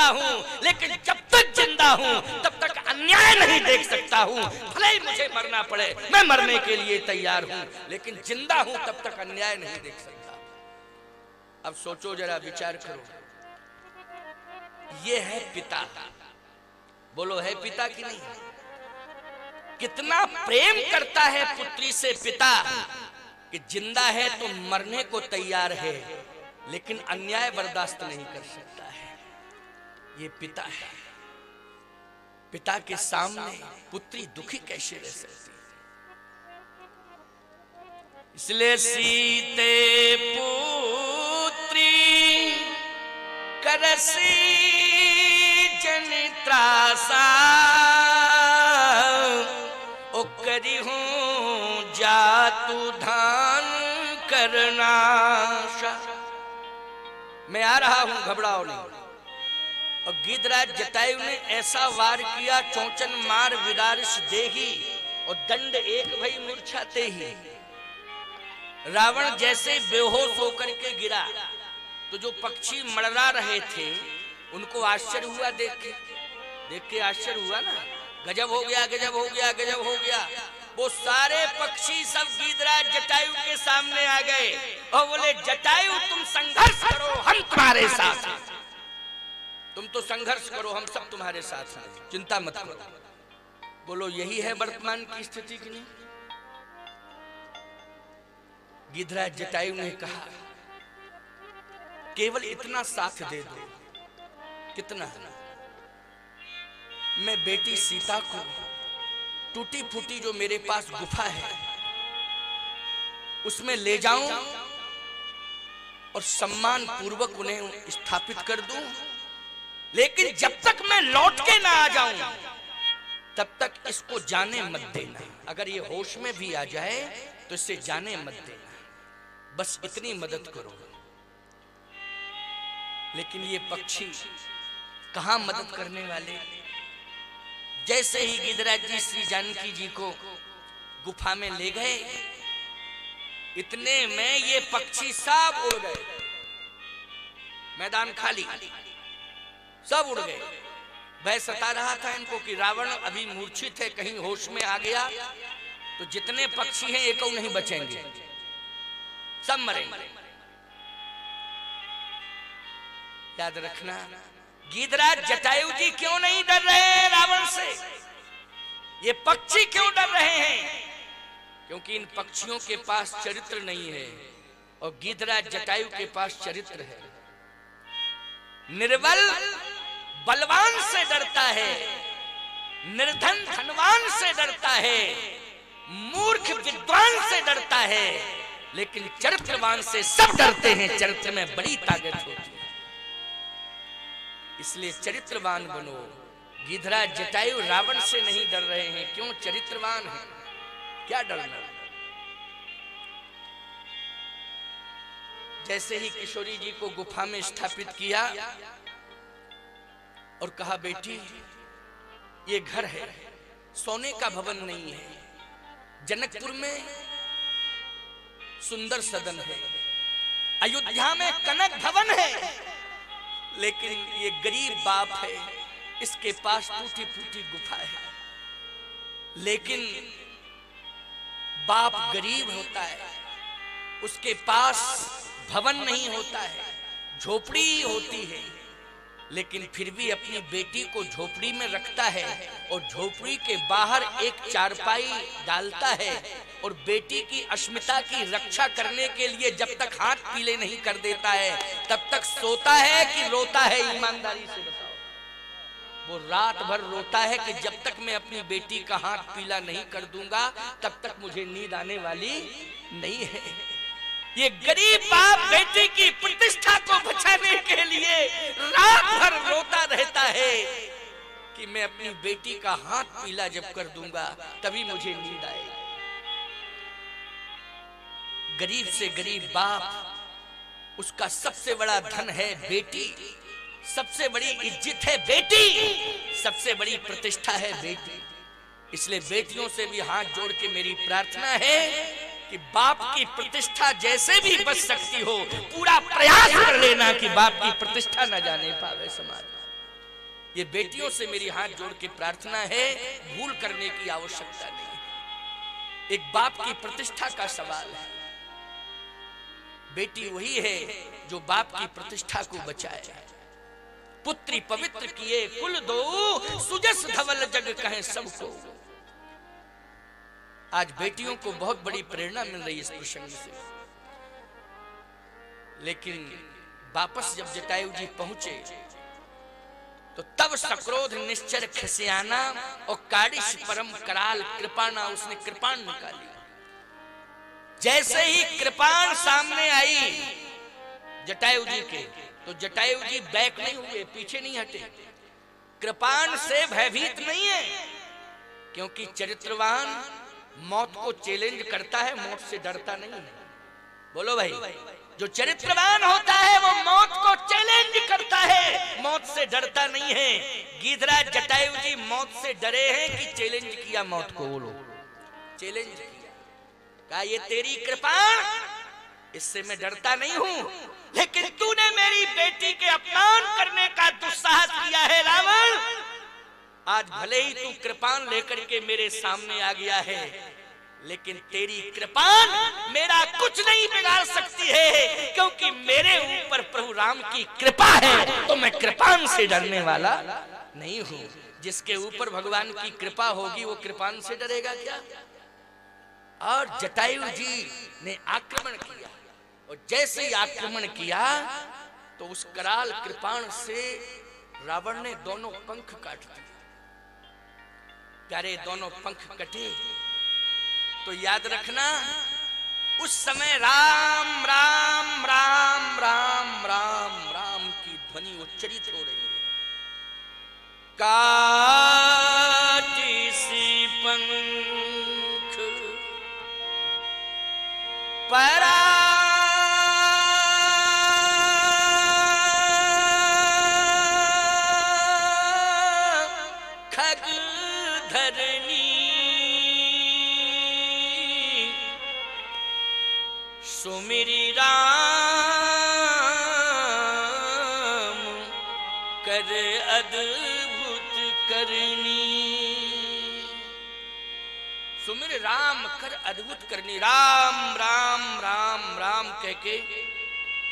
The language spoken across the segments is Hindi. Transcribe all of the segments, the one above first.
हूँ, लेकिन जब तक जिंदा हूँ तब तक अन्याय नहीं देख सकता हूँ। भले ही मुझे मरना पड़े, मैं मरने के लिए तैयार हूँ, लेकिन जिंदा हूँ तब तक अन्याय नहीं देख सकता। अब सोचो जरा, विचार करो, ये है पिता। बोलो है पिता कि नहीं? कितना प्रेम करता है पुत्री से पिता कि जिंदा है तो मरने को तैयार है, लेकिन अन्याय बर्दाश्त नहीं कर सकता है। ये पिता है। पिता के सामने पुत्री दुखी कैसे रह सकती है? इसलिए सीते पुत्री करसी जन त्रासा, ओ करी हूं जातु धान करना। मैं आ रहा हूं, घबराओ नहीं। और गिद्धराज जटायु ने ऐसा वार किया, चौचन मार विदारिश देही, और दंड एक भई मूर्छाते ही। रावण जैसे बेहोश होकर के गिरा तो जो पक्षी मड़रा रहे थे उनको आश्चर्य हुआ, देख के आश्चर्य हुआ ना, गजब हो गया, गजब हो गया, गजब हो गया। वो सारे पक्षी सब गिद्धराज जटायु के सामने आ गए और बोले, जटायु तुम संघर्ष करो, हम तुम्हारे साथ हैं। तुम तो संघर्ष करो, हम सब तुम्हारे साथ हैं, चिंता मत करो। बोलो यही है वर्तमान की स्थिति की नहीं? गिद्धराज जटायु ने कहा, केवल इतना साथ दे दो। कितना? मैं बेटी सीता को टूटी फूटी जो मेरे पास गुफा है उसमें ले जाऊं और सम्मान पूर्वक उन्हें स्थापित कर दूं, लेकिन जब तक मैं लौट के ना आ जाऊं तब तक इसको जाने मत देना। अगर ये होश में भी आ जाए तो इससे जाने मत देना, बस इतनी मदद करो। लेकिन ये पक्षी कहां मदद करने वाले? जैसे ही गिद्धराज जी श्री जानकी जी को गुफा में ले गए, इतने में ये पक्षी सब उड़ गए, मैदान खाली, सब उड़ गए। भय सता रहा था इनको कि रावण अभी मूर्छित है, कहीं होश में आ गया तो जितने पक्षी हैं एक नहीं बचेंगे, सब मरेंगे। याद रखना, गिद्धराज जटायु जी क्यों नहीं डर रहे हैं रावण से? ये पक्षी क्यों डर रहे हैं? क्योंकि इन पक्षियों के पास चरित्र नहीं है और गिद्धराज जटायु के पास चरित्र है। निर्बल बलवान से डरता है, निर्धन धनवान से डरता है, मूर्ख विद्वान से डरता है, लेकिन चरित्रवान से सब डरते हैं। चरित्र में बड़ी ताकत होती है, इसलिए चरित्रवान बनो। गिद्धराज जटायु रावण से नहीं डर रहे हैं, क्यों? चरित्रवान है, क्या डरना। जैसे ही किशोरी जी को गुफा में स्थापित किया और कहा, बेटी ये घर है, सोने का भवन नहीं है। जनकपुर में सुंदर सदन है, अयोध्या में कनक भवन है, लेकिन ये गरीब बाप है, इसके पास टूटी फूटी गुफा है। लेकिन बाप गरीब होता है, उसके पास भवन नहीं होता है, झोपड़ी होती है, लेकिन फिर भी अपनी बेटी को झोपड़ी में रखता है और झोपड़ी के बाहर एक चारपाई डालता है और बेटी की अस्मिता की रक्षा करने के लिए जब तक हाथ पीले नहीं कर देता है तब तक सोता है कि रोता है? ईमानदारी से बताओ। वो रात भर रोता है कि जब तक मैं अपनी बेटी का हाथ पीला नहीं कर दूंगा तब तक मुझे नींद आने वाली नहीं है। ये गरीब बाप बेटी की प्रतिष्ठा को बचाने के लिए रात भर रोता रहता है कि मैं अपनी बेटी का हाथ पीला जब कर दूंगा तभी मुझे नींद आएगी। गरीब से गरीब बाप, उसका सबसे बड़ा धन है बेटी, सबसे बड़ी इज्जत है बेटी, सबसे बड़ी प्रतिष्ठा है बेटी। इसलिए बेटियों से भी हाथ जोड़ के मेरी प्रार्थना है कि बाप की प्रतिष्ठा जैसे भी बच सकती हो पूरा प्रयास कर लेना कि बाप की प्रतिष्ठा न जाने पावे समाज। ये बेटियों से मेरी हाथ जोड़ के प्रार्थना है, भूल करने की आवश्यकता नहीं। एक बाप की प्रतिष्ठा का सवाल है। बेटी वही है जो बाप की प्रतिष्ठा को बचाए। पुत्री पवित्र किए कुल दो, सुजस धवल जग कहे सबको। आज बेटियों को बहुत बड़ी प्रेरणा मिल रही है इस प्रसंग से। लेकिन वापस जब जटायु जी पहुंचे तो तब सक्रोध निश्चर खसियाना और काडिश परम कराल कृपाना, उसने कृपाण निकाली। जैसे ही कृपाण सामने आई जटायु जी के, तो जटायु जी बैक नहीं हुए, पीछे नहीं हटे। कृपाण से भयभीत नहीं है, क्योंकि चरित्रवान मौत को चैलेंज करता है, मौत से डरता नहीं है। बोलो भाई, जो चरित्रवान होता है वो मौत को चैलेंज करता है, मौत से डरता नहीं है। गीधराज जटायु जी मौत से डरे हैं कि चैलेंज किया मौत को। बोलो, चैलेंज किया, कहा ये तेरी कृपा, इससे मैं डरता नहीं हूं, लेकिन तूने मेरी बेटी के अपमान करने का दुस्साहस किया है रावण। आज भले ही तू कृपान लेकर के मेरे सामने आ गया है, लेकिन तेरी कृपान मेरा कुछ नहीं बिगाड़ सकती है, क्योंकि मेरे ऊपर प्रभु राम की कृपा है, तो मैं कृपान से डरने वाला नहीं हूं। जिसके ऊपर भगवान की कृपा होगी वो कृपान से डरेगा क्या? और जटायु जी ने आक्रमण किया, और जैसे ही आक्रमण किया तो उस कराल कृपाण से रावण ने दोनों पंख काट दिए। प्यारे दोनों पंख कटे तो याद रखना, उस समय राम राम राम राम राम राम की ध्वनि उच्चरित हो रही है। काटी सी पंख परा सुमिरी राम कर अद्भुत करनी। सुमिर राम कर अद्भुत करनी। राम राम राम राम कह के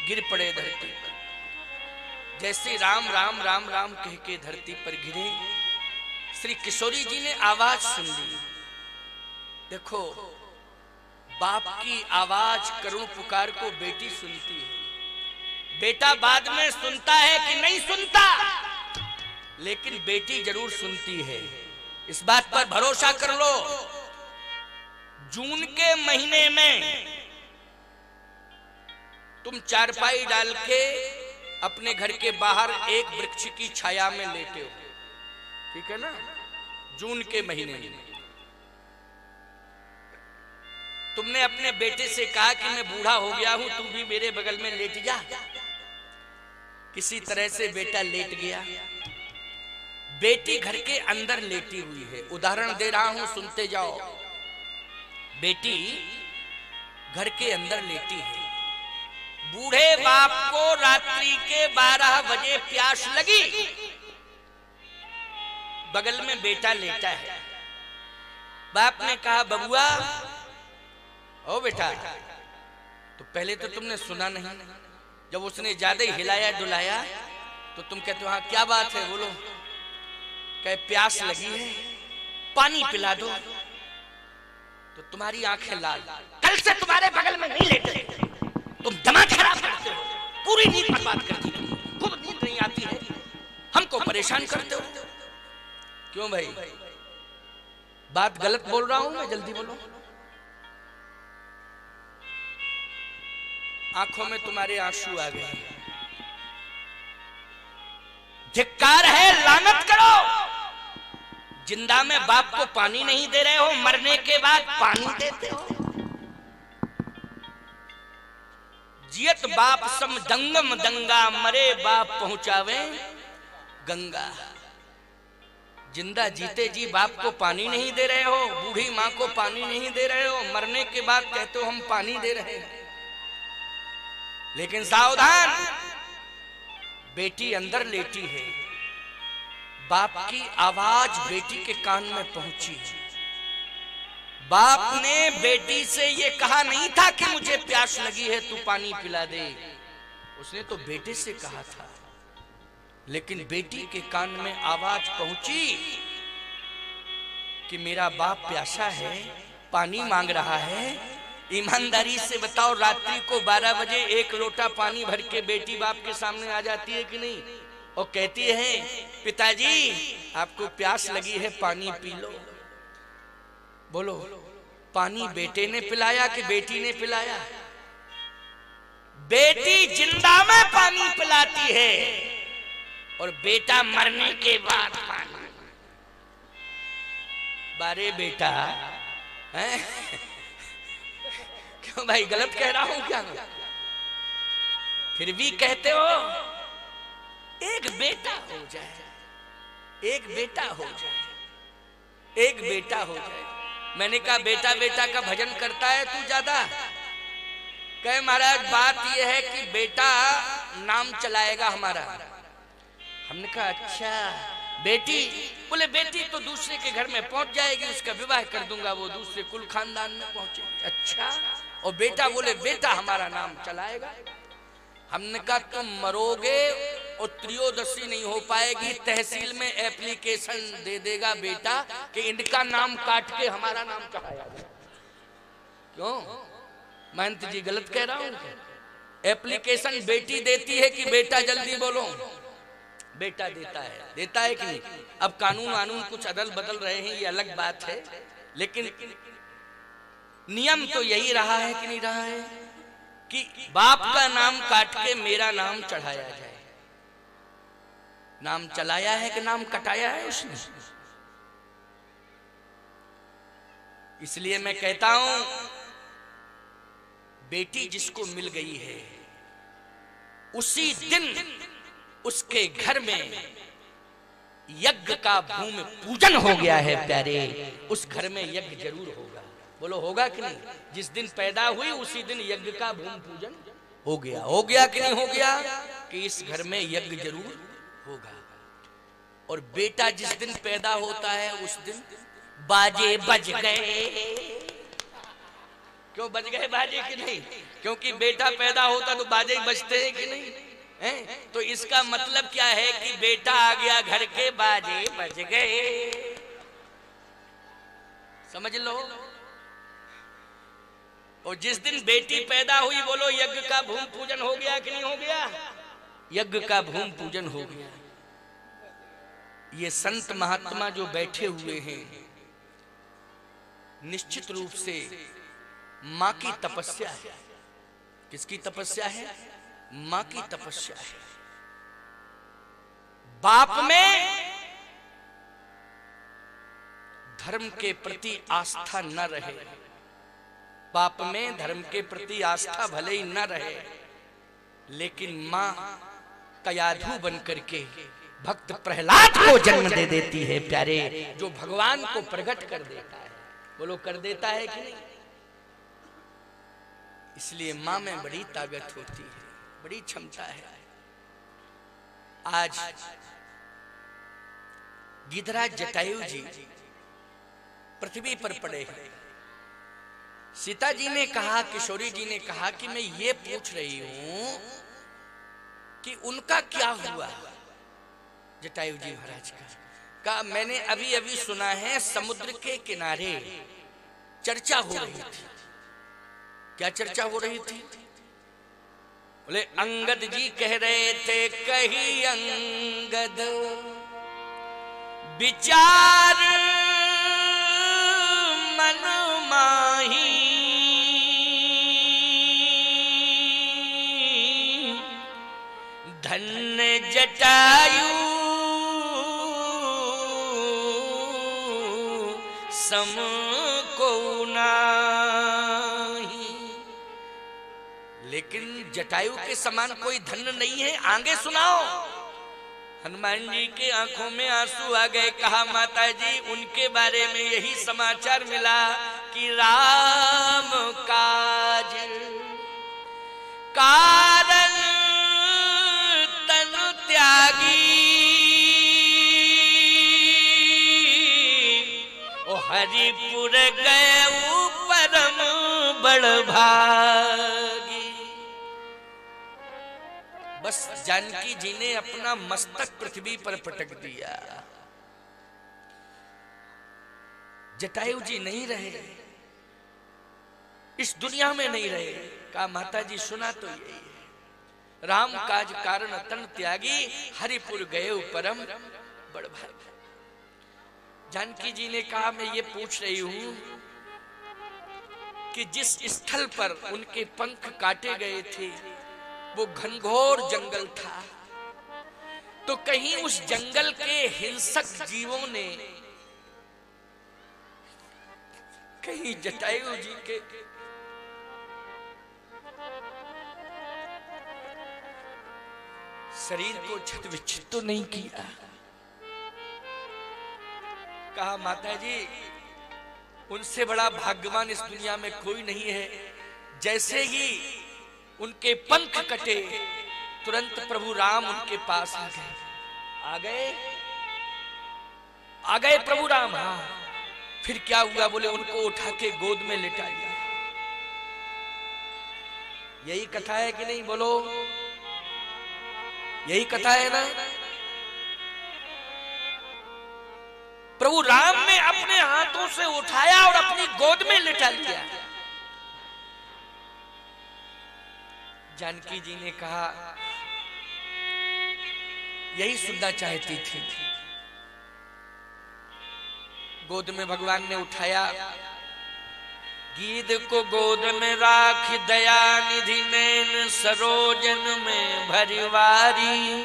गिर पड़े धरती पर। जैसे राम राम राम राम कह के धरती पर गिरे, श्री किशोरी जी ने आवाज सुन ली। देखो, बाप की आवाज करुण पुकार को बेटी सुनती है। बेटा बाद में सुनता है कि नहीं सुनता, लेकिन बेटी जरूर सुनती है। इस बात पर भरोसा कर लो। जून के महीने में तुम चारपाई डाल के अपने घर के बाहर एक वृक्ष की छाया में लेटे हो, ठीक है ना? जून के महीने में तुमने अपने बेटे से कहा कि मैं बूढ़ा हो गया हूं, तू भी मेरे बगल में लेट जा। किसी तरह से बेटा लेट गया। बेटी घर के अंदर लेटी हुई है। उदाहरण दे रहा हूं, सुनते जाओ। बेटी घर के अंदर लेटी है। बूढ़े बाप को रात्रि के 12 बजे प्यास लगी। बगल में बेटा लेटा है। बाप ने कहा, बबुआ ओ बेटा। तो पहले तो तुमने सुना नहीं। जब उसने ज्यादा ही हिलाया डुलाया तो तुम कहते हो हाँ क्या बात है, बोलो। कहे प्यास लगी है, पानी पिला दो। तो तुम्हारी आंखें लाल। कल से तुम्हारे बगल में नहीं लेटे। तुम दिमाग खराब करते हो, पूरी नींद बर्बाद कर दी। खूब नींद नहीं आती है, हमको परेशान करते हो। क्यों भाई, बात गलत बोल रहा हूं मैं? जल्दी बोलो। आंखों में तुम्हारे आंसू आ गए। धिक्कार है, लानत करो। जिंदा में बाप को पानी नहीं दे रहे हो, मरने के बाद पानी देते हो। जियत बाप सम दंगम दंगा, मरे बाप पहुंचावे गंगा। जिंदा जीते जी बाप को पानी नहीं दे रहे हो, बूढ़ी मां को पानी नहीं दे रहे हो, मरने के बाद कहते हो हम पानी दे रहे हैं। लेकिन सावधान, बेटी अंदर लेटी है। बाप की आवाज बेटी के कान में पहुंची। बाप ने बेटी से ये कहा नहीं था कि मुझे प्यास लगी है तू पानी पिला दे, उसने तो बेटे से कहा था, लेकिन बेटी के कान में आवाज पहुंची कि मेरा बाप प्यासा है, पानी मांग रहा है। ईमानदारी से बताओ, रात्रि को 12 बजे एक लोटा पानी भर के बेटी बाप के सामने आ जाती है कि नहीं, और कहती है पिताजी आपको प्यास लगी है पानी पी लो। बोलो, पानी बेटे ने पिलाया कि बेटी ने पिलाया? बेटी जिंदा में पानी पिलाती है और बेटा मरने के बाद पानी। बारे बेटा है? क्यों भाई, गलत कह रहा हूं क्या? फिर भी कहते हो एक बेटा हो जाए, एक बेटा हो जाए, एक बेटा हो जाए। मैंने कहा बेटा बेटा का भजन करता है तू ज्यादा? कहे महाराज बात यह है कि बेटा नाम चलाएगा हमारा। हमने कहा अच्छा बेटी? बोले बेटी तो दूसरे के घर में पहुंच जाएगी, उसका विवाह कर दूंगा, वो दूसरे कुल खानदान में पहुंचेगी। अच्छा, और बेटा? बोले बेटा हमारा नाम चलाएगा। हमने कहा तुम मरोगे और त्रयोदशी नहीं हो पाएगी, तहसील में एप्लीकेशन दे देगा बेटा कि इनका नाम काट के हमारा नाम चढ़ाया। क्यों महंत जी, गलत कह रहा हूं? एप्लीकेशन बेटी देती है कि बेटा? जल्दी बोलो। बेटा देता है कि नहीं? अब कानून वानून कुछ अदल बदल रहे हैं, ये अलग बात है, लेकिन नियम तो यही रहा है कि नहीं रहा है कि बाप का नाम काट के मेरा नाम चढ़ाया जाए। नाम चलाया है कि नाम कटाया है उसने? इसलिए मैं कहता हूं बेटी जिसको मिल गई है उसी दिन उसके घर में यज्ञ का भूमि पूजन हो गया है प्यारे। उस घर में यज्ञ जरूर होगा। बोलो होगा कि नहीं? जिस दिन पैदा हुई उसी दिन यज्ञ का भूमि पूजन हो गया। हो गया कि नहीं हो गया? कि इस घर में यज्ञ जरूर होगा। और बेटा जिस दिन पैदा होता है उस दिन बाजे बज गए। क्यों बज गए बाजे कि नहीं? क्योंकि बेटा पैदा होता तो बाजे बजते हैं कि नहीं है? तो इसका मतलब क्या है कि बेटा आ गया घर के, बाजे बज गए। समझ लो। और जिस दिन बेटी पैदा हुई बोलो यज्ञ का भूमि पूजन हो गया कि नहीं हो गया? यज्ञ का भूमि पूजन हो गया। ये संत महात्मा जो बैठे हुए हैं निश्चित रूप से मां की तपस्या है। किसकी तपस्या है? मां की तपस्या है। बाप में धर्म के प्रति आस्था न रहे, बाप में धर्म के प्रति आस्था भले ही न रहे, लेकिन मां कयाधु बन करके भक्त प्रहलाद को जन्म दे देती है प्यारे, जो भगवान को प्रकट कर देता है। बोलो कर देता है कि नहीं? इसलिए मां में बड़ी ताकत होती है, बड़ी क्षमता है। आज गिरिराज जटायु जी पृथ्वी पर पड़े हैं। सीता जी ने कहा, किशोरी जी ने कहा कि मैं ये पूछ रही हूं कि उनका क्या हुआ जटायु जी महाराज का। मैंने अभी अभी सुना है समुद्र के किनारे चर्चा हो रही थी। क्या चर्चा हो रही थी? बोले अंगद जी कह रहे थे, कही अंगद विचार मन माही, धन्य जटायु सम को नाही। लेकिन जटायु के समान कोई धन्य नहीं है। आगे सुनाओ। हनुमान जी के आंखों में आंसू आ गए। कहा माता जी उनके बारे में यही समाचार मिला कि राम काज कारण तनु त्यागी, हरिपुर गए परम बड़ भागी। बस जानकी जी ने अपना मस्तक पृथ्वी पर पटक दिया। जटायु जी नहीं रहे, इस दुनिया में नहीं रहे। कहा माता जी सुना तो यही है, राम काज कारण तन त्यागी, हरिपुर गए परम बड़ भागी। जानकी जी ने कहा मैं ये पूछ रही हूं कि जिस स्थल पर उनके पंख काटे गए थे वो घनघोर जंगल था, तो कहीं उस जंगल के हिंसक जीवों ने कहीं जटायु जी के शरीर को छत विच्छित तो नहीं किया? कहा माता जी उनसे बड़ा भाग्यवान इस दुनिया में कोई नहीं है। जैसे ही उनके पंख कटे तुरंत प्रभु राम उनके पास आ गए प्रभु राम। हाँ, फिर क्या हुआ? बोले उनको उठा के गोद में लिटा लिया। यही कथा है कि नहीं? बोलो, यही कथा है ना? प्रभु राम ने अपने हाथों से उठाया और अपनी गोद में लिटा लिया। जानकी जी ने कहा यही सुनना चाहती थी। गोद में भगवान ने उठाया, गीध को गोद में राख दया निधि नैन सरोजन में भरिवारी,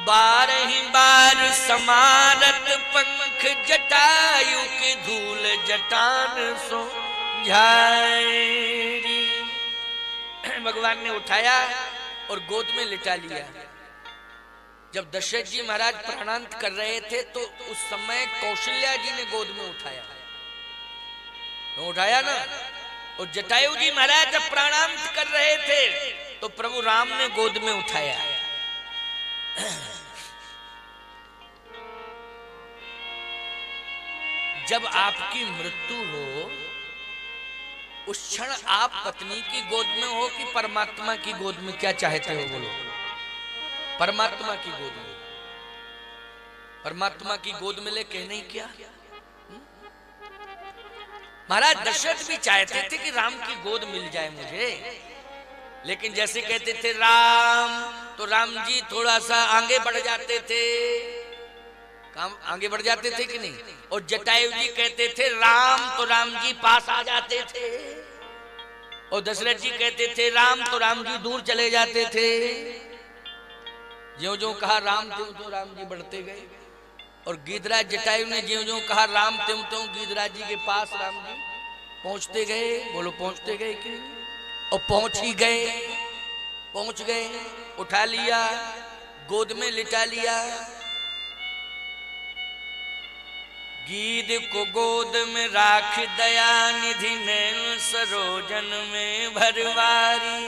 बारही बार समारत पंख जटायु के धूल जटान सो झारी। भगवान ने उठाया और गोद में लिटा लिया। जब दशरथ जी महाराज प्राणांत कर रहे थे तो उस समय कौशल्या जी ने गोद में उठाया, तो उठाया ना। और जटायु जी महाराज जब प्राणांत कर रहे थे तो प्रभु राम ने गोद में उठाया। जब आपकी मृत्यु हो उस क्षण आप पत्नी की गोद में हो कि परमात्मा की गोद में? क्या चाहते हो? बोलो। परमात्मा की गोद में। परमात्मा की गोद में ले कहने ही क्या? महाराज दशरथ भी चाहते थे कि राम की गोद मिल जाए मुझे, लेकिन जैसे कहते थे राम तो राम जी थोड़ा सा आगे बढ़ जाते थे, काम आगे बढ़ जाते थे कि नहीं? और जटायु जी कहते थे राम तो राम जी पास आ जाते थे, और दशरथ जी कहते थे राम तो राम जी दूर चले जाते थे। ज्यों ज्यों कहा राम त्यों त्यों राम जी बढ़ते गए, और गीधराज जटायु ने ज्यों ज्यों कहा राम त्यों त्यों गीधराज जी के पास राम जी पहुंचते गए। बोलो पहुंचते गए कि? और पहुंच ही गए, पहुंच गए, उठा लिया, गोद में लिटा लिया। गीध को गोद में राख दया निधि नैन सरोजन में भरवारी,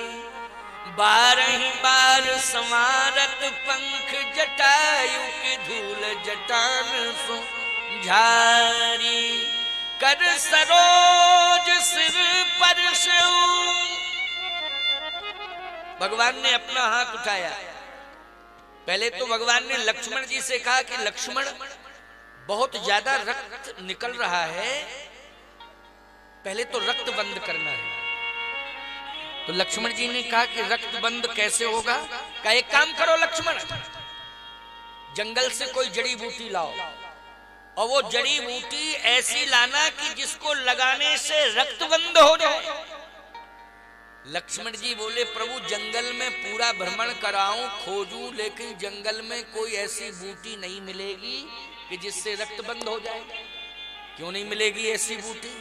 बारही बार समारत पंख जटायु के धूल जटान सो झारी, कर सरोज सिर पर भगवान ने अपना हाथ उठाया। पहले तो भगवान ने लक्ष्मण जी से कहा कि लक्ष्मण बहुत ज्यादा रक्त निकल रहा है, पहले तो रक्त बंद करना है। तो लक्ष्मण जी ने कहा कि रक्त बंद कैसे होगा? कहा एक काम करो लक्ष्मण, जंगल से कोई जड़ी बूटी लाओ, और वो जड़ी बूटी ऐसी लाना कि जिसको लगाने से रक्त बंद हो जाए। लक्ष्मण जी बोले प्रभु जंगल में पूरा भ्रमण कराऊं, खोजूं, लेकिन जंगल में कोई ऐसी बूटी नहीं मिलेगी कि जिससे रक्त बंद हो जाए। क्यों नहीं मिलेगी ऐसी बूटी?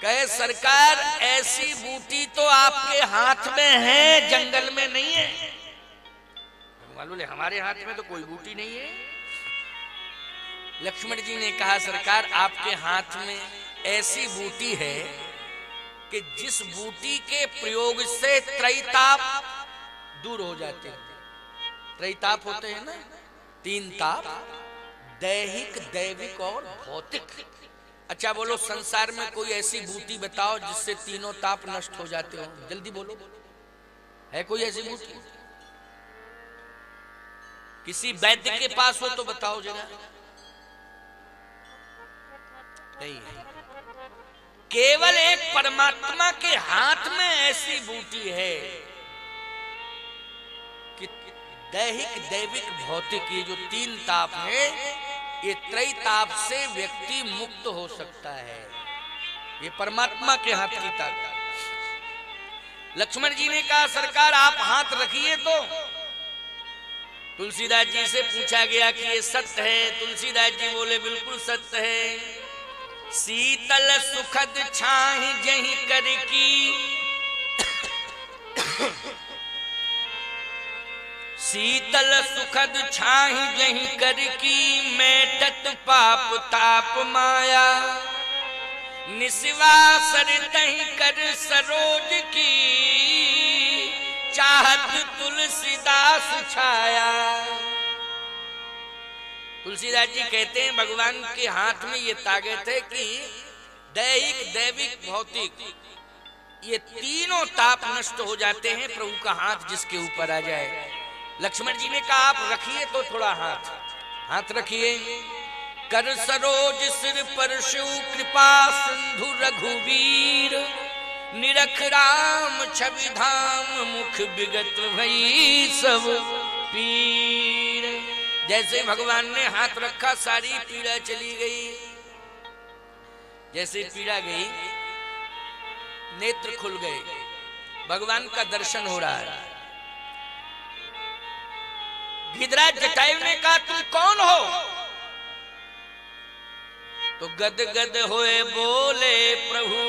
कहे सरकार ऐसी बूटी तो आपके हाथ में है, जंगल में नहीं है। बोले हमारे हाथ में तो कोई बूटी नहीं है। लक्ष्मण जी ने कहा सरकार आपके हाथ में ऐसी बूटी है कि जिस बूटी के प्रयोग से त्रैताप दूर हो जाते हैं। त्रैताप होते हैं ना, 3 ताप, दैहिक, दैविक और भौतिक। अच्छा बोलो, संसार में कोई ऐसी बूटी बताओ जिससे तीनों ताप नष्ट हो जाते हो? जल्दी बोलो, है कोई ऐसी बूटी? किसी वैद्य के पास हो तो बताओ जरा। नहीं है। केवल एक परमात्मा के हाथ में ऐसी बूटी है कि दैहिक, दैविक, भौतिक, ये जो तीन ताप है, ये त्रय ताप से व्यक्ति मुक्त हो सकता है। ये परमात्मा के हाथ की ताकत। लक्ष्मण जी ने कहा सरकार आप हाथ रखिए। तो तुलसीदास जी से पूछा गया कि ये सत्य है? तुलसीदास जी बोले बिल्कुल सत्य है। शीतल सुखद छाही जही कर की, शीतल सुखद छाही जही कर की, मेटत पाप ताप माया, निस्वासर तही कर सरोज की, चाहत तुलसीदास छाया। तुलसीदास जी कहते हैं भगवान के हाथ में ये ताकत है कि दैहिक, दैविक, भौतिक, ये तीनों ताप नष्ट हो जाते हैं प्रभु का हाथ जिसके ऊपर आ जाए। लक्ष्मण जी ने कहा आप रखिए तो थोड़ा हाथ रखिए। कर सरोज सिर पर शिव कृपा सिंधु रघुवीर, निरख राम छवि धाम मुख विगत भई सब पीर। जैसे भगवान ने हाथ रखा सारी पीड़ा चली गई। जैसे पीड़ा गई नेत्र खुल गए, भगवान का दर्शन हो रहा है। गिरिराज जटायु ने कहा तुम कौन हो? तो गद गद होए बोले प्रभु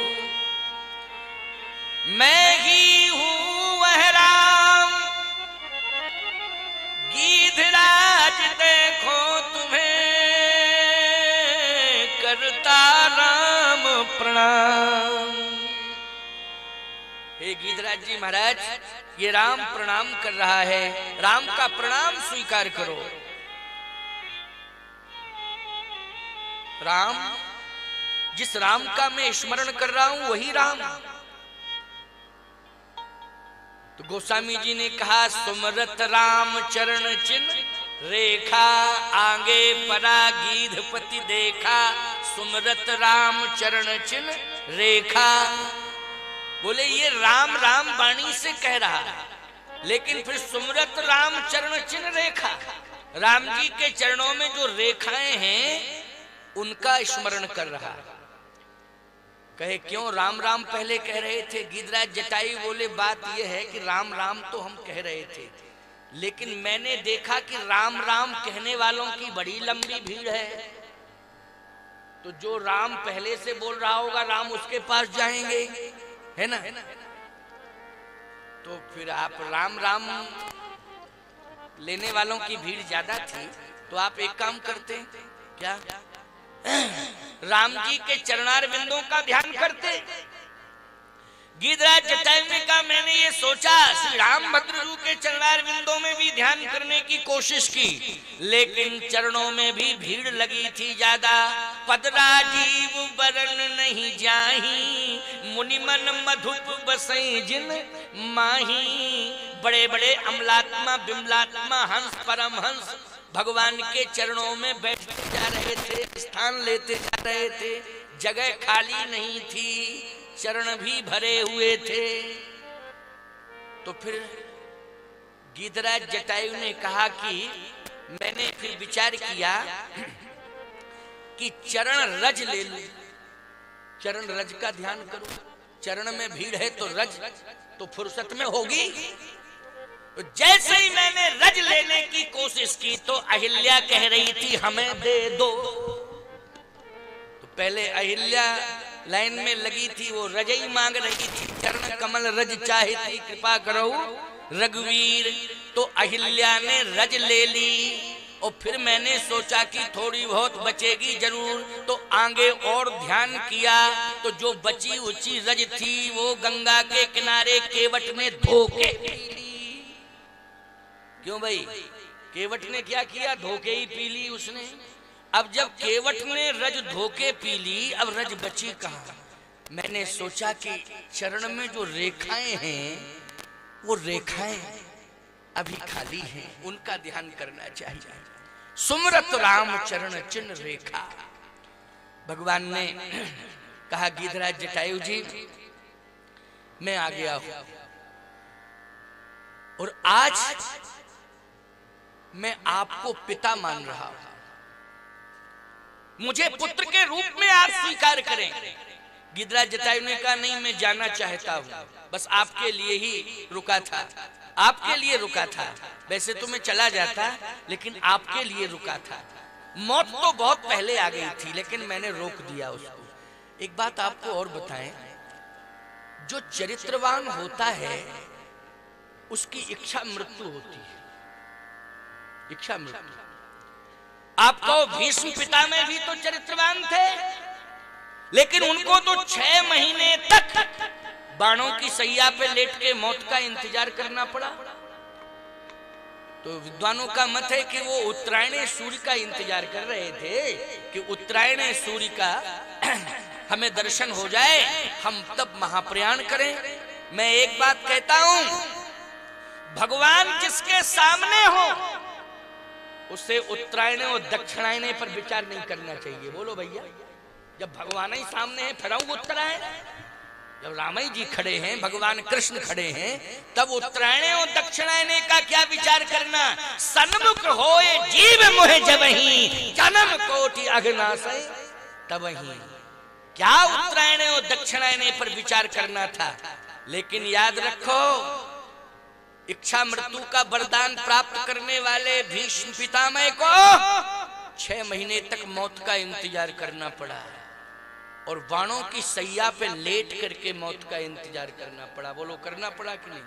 मैं ही हूं वह राम, गिरिराज देखो तुम्हें करता राम प्रणाम। हे गिरिराज जी महाराज, ये राम प्रणाम कर रहा है, राम का प्रणाम स्वीकार करो। राम, जिस राम का मैं स्मरण कर रहा हूं वही राम। तो गोस्वामी जी ने कहा सुमरत राम चरण चिन्ह रेखा, आगे परा गीधपति देखा, सुमरत राम चरण चिन्ह रेखा। बोले ये राम राम वाणी से कह रहा है, लेकिन फिर सुमरत राम चरण चिन्ह रेखा, राम जी के चरणों में जो रेखाएं हैं उनका स्मरण कर रहा है। कहे क्यों राम राम पहले कह रहे थे? गिरिराज जटायु बोले बात यह है कि राम राम तो हम कह रहे थे, लेकिन मैंने देखा कि राम राम कहने वालों की बड़ी लंबी भीड़ है, तो जो राम पहले से बोल रहा होगा राम उसके पास जाएंगे, है ना? तो फिर आप राम राम लेने वालों की भीड़ ज्यादा थी, तो आप एक काम करते क्या, राम जी के चरणार बिंदों का ध्यान करते। गिरिराज जटायु ने कहा मैंने ये सोचा श्री रामभद्र जी के चरणार बिंदों में भी ध्यान करने की कोशिश की, लेकिन चरणों में भी भीड़ लगी थी ज्यादा। पद राजीव बरन नहीं जाही, मुनि मन मधुप बसई जिन माही। बड़े बड़े अमलात्मा बिमलात्मा हंस परमहंस भगवान के चरणों में बैठते जा रहे थे, स्थान लेते जा रहे थे, जगह खाली नहीं थी, चरण भी भरे हुए थे। तो फिर गिरिराज जटायु ने कहा कि मैंने फिर विचार किया कि चरण रज ले लूं, चरण रज का ध्यान करूं। चरण में भीड़ है तो रज तो फुर्सत में होगी। तो जैसे ही मैंने रज लेने की कोशिश की तो अहिल्या कह रही थी हमें दे दो। तो पहले अहिल्या लाइन में लगी थी, वो रज ही मांग रही थी, चरण कमल रज चाहे थी कृपा करो रघुवीर। तो अहिल्या ने रज ले ली और फिर मैंने सोचा कि थोड़ी बहुत बचेगी जरूर, तो आगे और ध्यान किया तो जो बची उची रज थी वो गंगा के किनारे केवट में धो के पी ली। क्यों भाई? केवट ने क्या किया? धोके ही पी ली उसने। अब जब केवट ने रज धोके पी ली, अब रज बची कहां। मैंने सोचा कि चरण में जो रेखाएं हैं वो रेखाएं अभी खाली हैं, उनका ध्यान करना चाहिए। सुमरत राम चरण चिन्ह रेखा। भगवान ने कहा गिरिराज जटायु जी मैं आ गया हूं और आज मैं आपको पिता मान रहा हूं, मुझे पुत्र के रूप में आप स्वीकार करें। गिरिराज जटायु ने कहा नहीं, मैं जाना चाहता हूं, बस आपके लिए ही रुका था, आपके लिए रुका था। वैसे तो मैं चला जाता लेकिन आपके लिए रुका था। मौत तो बहुत पहले आ गई थी लेकिन मैंने रोक दिया उसको। एक बात आपको और बताएं, जो चरित्रवान होता है उसकी इच्छा मृत्यु होती है, इच्छा मृत्यु। आपको भीष्म पिता में भी तो चरित्रवान थे, लेकिन उनको तो 6 महीने तक बाणों की सैया पे लेट के मौत का इंतजार करना पड़ा। तो विद्वानों का मत है कि वो उत्तरायण सूर्य का इंतजार कर रहे थे कि उत्तरायण सूर्य का हमें दर्शन हो जाए, हम तब महाप्रयाण करें। मैं एक बात कहता हूं, भगवान जिसके सामने हो उसे उत्तरायण और दक्षिणायन पर विचार नहीं करना चाहिए। बोलो भैया, जब भगवान ही सामने है फिर उत्तरायण, जब रामाई जी खड़े हैं, भगवान कृष्ण खड़े हैं, तब उत्तरायण और दक्षिणायन का क्या विचार करना। सन्मुख होए जीव मोह जबहि जन्म कोटि अघनासै तबहि। क्या उत्तरायण और दक्षिणायन पर विचार करना था। लेकिन याद रखो, इच्छा मृत्यु का वरदान प्राप्त करने वाले भीष्म पितामह को 6 महीने तक मौत का इंतजार करना पड़ा और बाणों की सैया पे लेट करके मौत का इंतजार करना पड़ा। बोलो करना पड़ा कि नहीं।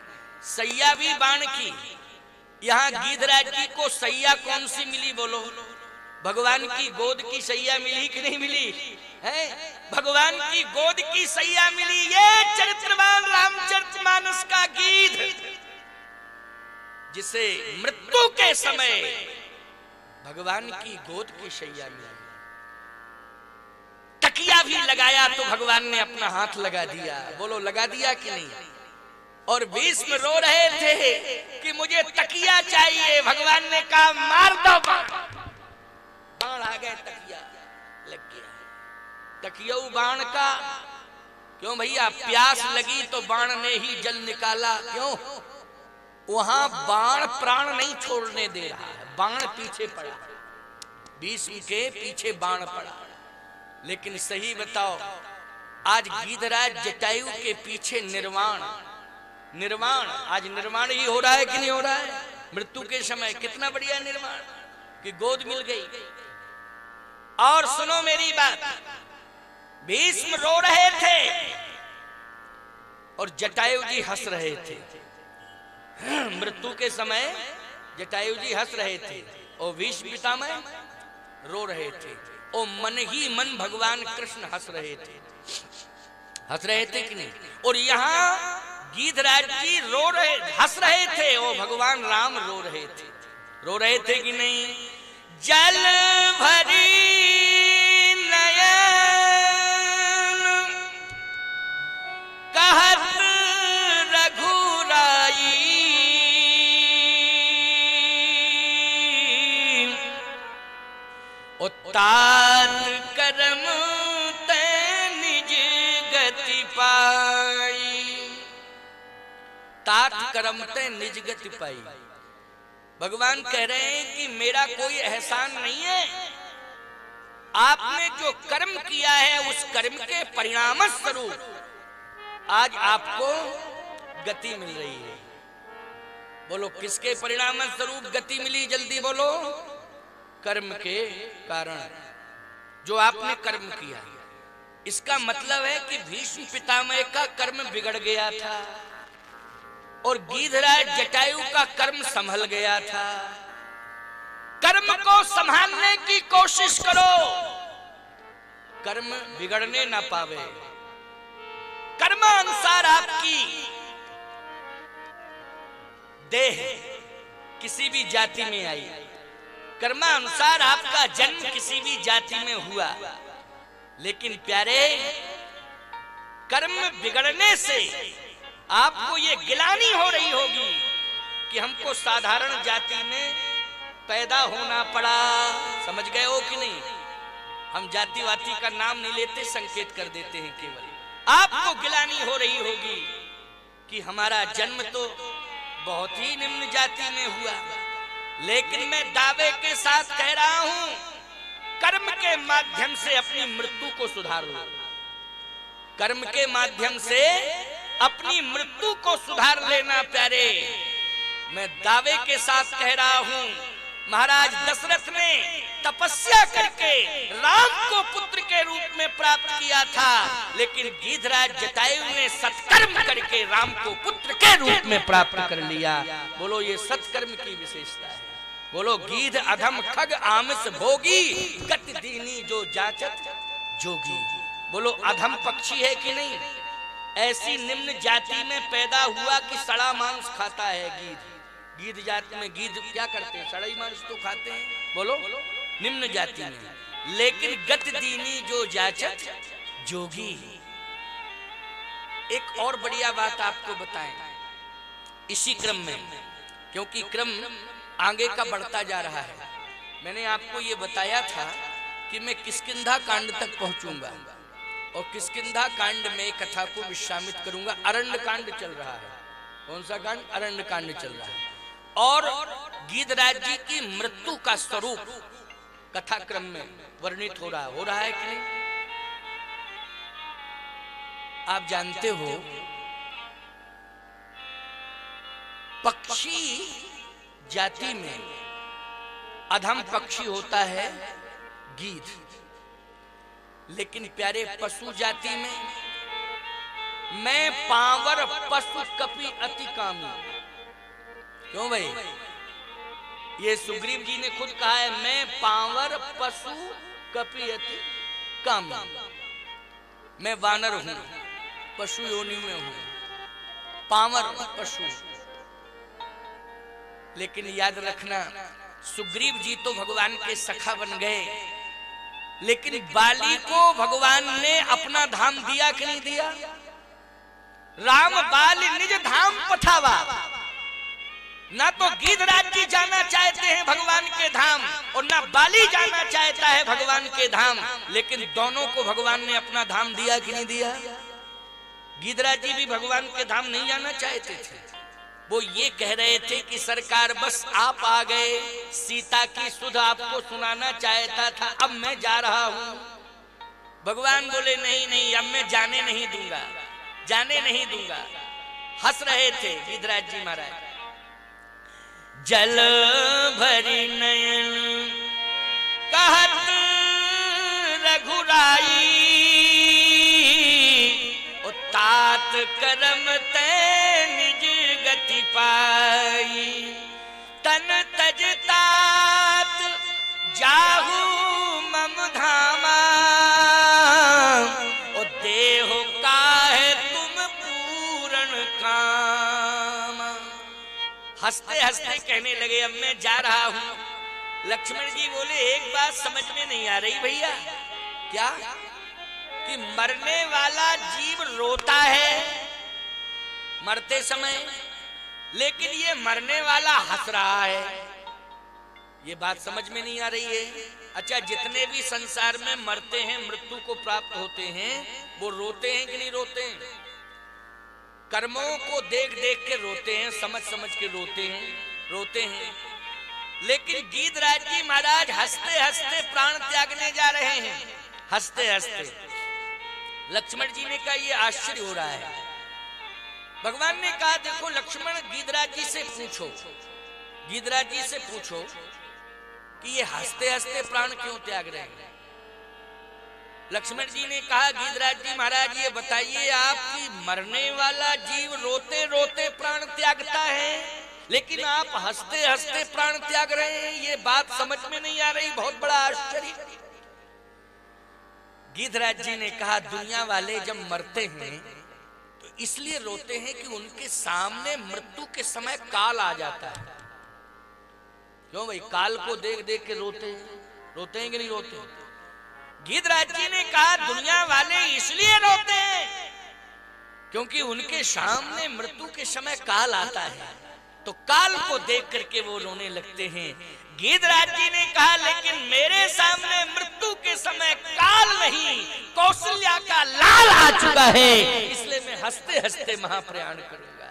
सैया भी बाण की। यहाँ गिरिराज जी को सैया कौन सी मिली बोलो। भगवान की गोद की सैया मिली कि नहीं मिली है। भगवान की गोद की सैया मिली। ये चरित्रवान रामचरितमानस का गीत जिसे मृत्यु के समय भगवान की गोद की सैया मिली। तकिया भी लगाया तो भगवान ने अपना हाथ लगा दिया। बोलो लगा दिया कि नहीं। और भीष्म रो रहे थे कि मुझे तकिया चाहिए। भगवान ने कहा मार दो बाण। बाण आ गए, तकिया लग गया। तकिया बाण का क्यों भैया, प्यास लगी तो बाण ने ही जल निकाला। क्यों, वहां बाण प्राण नहीं छोड़ने दे रहा है, बाण पीछे पड़ा, भीष्म के पीछे बाण पड़ा। लेकिन सही बताओ, आज गिरिराज जटायु के पीछे निर्वाण आज निर्माण ही हो रहा है कि नहीं हो रहा है। मृत्यु के समय कितना बढ़िया निर्माण कि गोद मिल गई। और सुनो मेरी बात, भीष्म रो रहे थे और जटायु जी हंस रहे थे। मृत्यु के समय जटायु जी हंस रहे थे और भीष्म पितामह रो रहे थे। और मन ही मन भगवान कृष्ण हंस रहे थे कि नहीं। और यहाँ गिरिराज जी हंस रहे थे और भगवान राम रो रहे थे कि नहीं। जल भरी नयन कहत रघुराई तात कर्म ते निज गति पाई। तात कर्म ते निज गति पाई। भगवान कह रहे हैं कि मेरा कोई एहसान नहीं है, आपने जो कर्म किया है उस कर्म के परिणाम स्वरूप आज आपको गति मिल रही है। बोलो किसके परिणाम स्वरूप गति मिली, जल्दी बोलो। कर्म के कारण, जो आपने कर्म किया। इसका मतलब है कि भीष्म पितामह का कर्म बिगड़ गया था और गिरिराज जटायु का कर्म संभल गया था। कर्म को संभालने की कोशिश करो, कर्म बिगड़ने ना पावे। कर्मानुसार आपकी देह किसी भी जाति में आई, कर्मानुसार आपका जन्म किसी भी जाति में हुआ, लेकिन प्यारे कर्म बिगड़ने से आपको ये गिलानी हो रही होगी कि हमको साधारण जाति में पैदा होना पड़ा। समझ गए हो कि नहीं? हम जाति वाति का नाम नहीं लेते, संकेत कर देते हैं केवल। आपको गिलानी हो रही होगी कि हमारा जन्म तो बहुत ही निम्न जाति में हुआ, लेकिन मैं दावे के साथ कह रहा हूं कर्म के माध्यम से अपनी मृत्यु को सुधार लो। कर्म के माध्यम से अपनी मृत्यु को सुधार लेना प्यारे, मैं दावे के साथ कह रहा हूं। महाराज दशरथ ने तपस्या करके राम को पुत्र के रूप में प्राप्त किया था, लेकिन गीधराज जटायु ने सत्कर्म करके राम को पुत्र के रूप में प्राप्त कर लिया। बोलो ये सत्कर्म की विशेषता है। बोलो गीध अधम खग आमिष भोगी, गति दीनी जो जाचत जोगी। बोलो अधम पक्षी है कि नहीं? ऐसी निम्न जाति में पैदा हुआ कि सड़ा मांस खाता है गीध। गीध जाति में गीध क्या करते हैं? सड़ा ही मांस तो खाते हैं। बोलो निम्न जाति में, लेकिन गति दीनी जो जाचत जोगी। एक और बढ़िया बात आपको बताएं इसी क्रम में, क्योंकि क्रम आगे का बढ़ता जा रहा है। मैंने आपको ये बताया था कि मैं किष्किंधा कांड तक पहुंचूंगा और किष्किंधा कांड में कथा को विश्रामित करूंगा। अरण्य कांड चल रहा है। कौन सा कांड? अरण्य कांड चल रहा है। और गीधराज जी की मृत्यु का स्वरूप कथा क्रम में वर्णित हो रहा है कि नहीं? आप जानते हो पक्षी जाति में अधम पक्षी होता है गीध, लेकिन प्यारे पशु जाति में मैं पावर पशु कपि अति कामी। क्यों भाई? ये सुग्रीव जी ने खुद कहा है, मैं पावर पशु कपि अति कामी। मैं वानर हूं, पशु योनि में हूं, पावर पशु। लेकिन याद रखना सुग्रीव जी तो भगवान के सखा बन गए, लेकिन बाली को भगवान ने अपना धाम दिया कि नहीं दिया? राम बाली निज धाम पठावा। ना तो गीधराज जी जाना चाहते हैं भगवान के धाम और ना बाली जाना चाहता है भगवान के धाम, लेकिन दोनों को भगवान ने अपना धाम दिया कि नहीं दिया? गीधराज जी भी भगवान के धाम नहीं जाना चाहते थे। वो ये कह रहे थे कि सरकार बस आप आ गए, सीता की सुध आपको सुनाना चाहता था, अब मैं जा रहा हूं। भगवान बोले नहीं नहीं, अब मैं जाने नहीं दूंगा, जाने नहीं दूंगा। हंस रहे थे गीधराज जी महाराज। जल भरी नयन कहत रघुराई, तात करम ते निज गति पाई। तन तज तात जाहू मम धामा, ओ देहो काहे तुम पूर्ण काम। हंसते हंसते कहने लगे अब मैं जा रहा हूं। लक्ष्मण जी बोले एक बात समझ में नहीं आ रही भैया। क्या? कि मरने वाला जीव रोता है मरते समय, लेकिन ये मरने वाला हंस रहा है। ये बात समझ में नहीं आ रही है। अच्छा, जितने भी संसार में मरते हैं, मृत्यु को प्राप्त होते हैं, वो रोते हैं कि नहीं रोते हैं? कर्मों को देख देख के रोते हैं, समझ समझ के रोते हैं। लेकिन गीधराज जी महाराज हंसते हंसते प्राण त्यागने जा रहे हैं, हंसते हंसते। लक्ष्मण जी ने कहा ये आश्चर्य हो रहा है। भगवान ने कहा देखो लक्ष्मण, गीधराज जी से पूछो, गीधराज जी से पूछो कि ये हंसते हंसते प्राण क्यों त्याग रहे हैं। लक्ष्मण जी ने कहा गीधराज जी महाराज ये बताइए आप कि मरने वाला जीव रोते रोते प्राण त्यागता है, लेकिन आप हंसते हंसते प्राण त्याग रहे हैं, ये बात समझ में नहीं आ रही, बहुत बड़ा आश्चर्य। गीधराज जी ने कहा दुनिया वाले जब मरते हैं तो इसलिए रोते हैं कि उनके सामने मृत्यु के समय काल आ जाता है। क्यों भाई, काल को देख देख के रोते हैं कि नहीं रोते? गीधराज जी ने कहा दुनिया वाले इसलिए रोते हैं क्योंकि उनके सामने मृत्यु के समय काल आता है, तो काल को देख करके वो रोने लगते हैं। गीधराज जी ने कहा लेकिन मेरे सामने मृत्यु के समय काल नहीं, कौशल्या का लाल आ चुका है, इसलिए मैं हंसते हंसते महाप्रयाण करूंगा।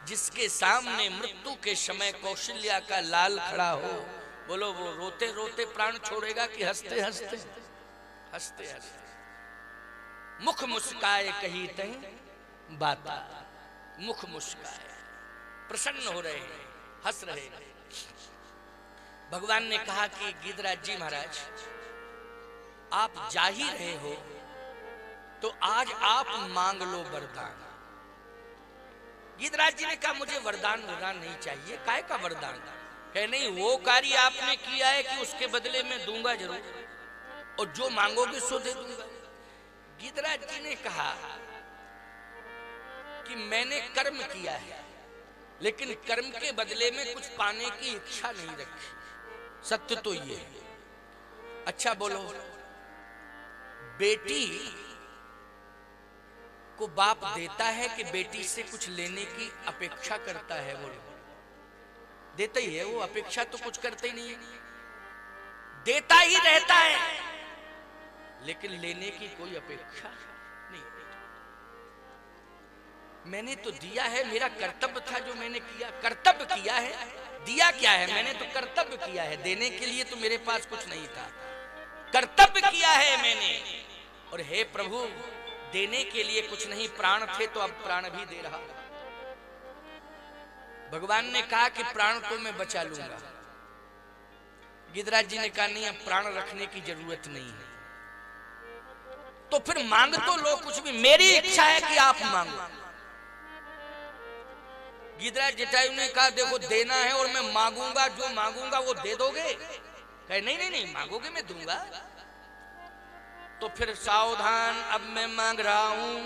जिसके सामने मृत्यु के समय कौशल्या का लाल खड़ा हो, बोलो वो रोते रोते प्राण छोड़ेगा कि हंसते हंसते? हंसते हंसते। मुख मुस्काए कही तय बाता, मुख मुस्काए, प्रसन्न हो रहे हैं, हंस रहे हैं। भगवान ने कहा कि गीधराज जी महाराज आप जा ही रहे हो तो आज आप मांग लो वरदान। गीधराज जी ने कहा मुझे वरदान नहीं चाहिए। काय का वरदान? कहे नहीं, वो कार्य आपने किया है कि उसके बदले में दूंगा जरूर, और जो मांगोगे सो दे दूंगा। गीधराज जी ने कहा कि मैंने कर्म किया है लेकिन कर्म के बदले में कुछ पाने की इच्छा नहीं रखी, सत्य तो ये है। अच्छा बोलो, बेटी को बाप देता है कि बेटी से कुछ लेने की अपेक्षा करता है? बोलो, देता ही है, वो अपेक्षा तो कुछ करता ही नहीं है, देता ही रहता है, लेकिन लेने की कोई अपेक्षा नहीं। मैंने तो दिया है, मेरा कर्तव्य था जो मैंने किया, कर्तव्य किया है। दिया क्या है? मैंने तो कर्तव्य किया है, देने के लिए तो मेरे पास कुछ नहीं था, कर्तव्य किया है मैंने। और हे प्रभु, देने के लिए कुछ नहीं, प्राण थे तो अब प्राण भी दे रहा। भगवान ने कहा कि प्राण तो मैं बचा लूंगा। गीधराज जी ने कहा नहीं, अब प्राण रखने की जरूरत नहीं है। तो फिर मांग तो लो कुछ भी, मेरी इच्छा है कि आप मांगो। गीधराज जटायु ने कहा देखो देना है और मैं मांगूंगा, जो मांगूंगा वो दे दोगे? कहे नहीं नहीं नहीं, मांगोगे मैं दूंगा। तो फिर सावधान, अब मैं मांग रहा हूं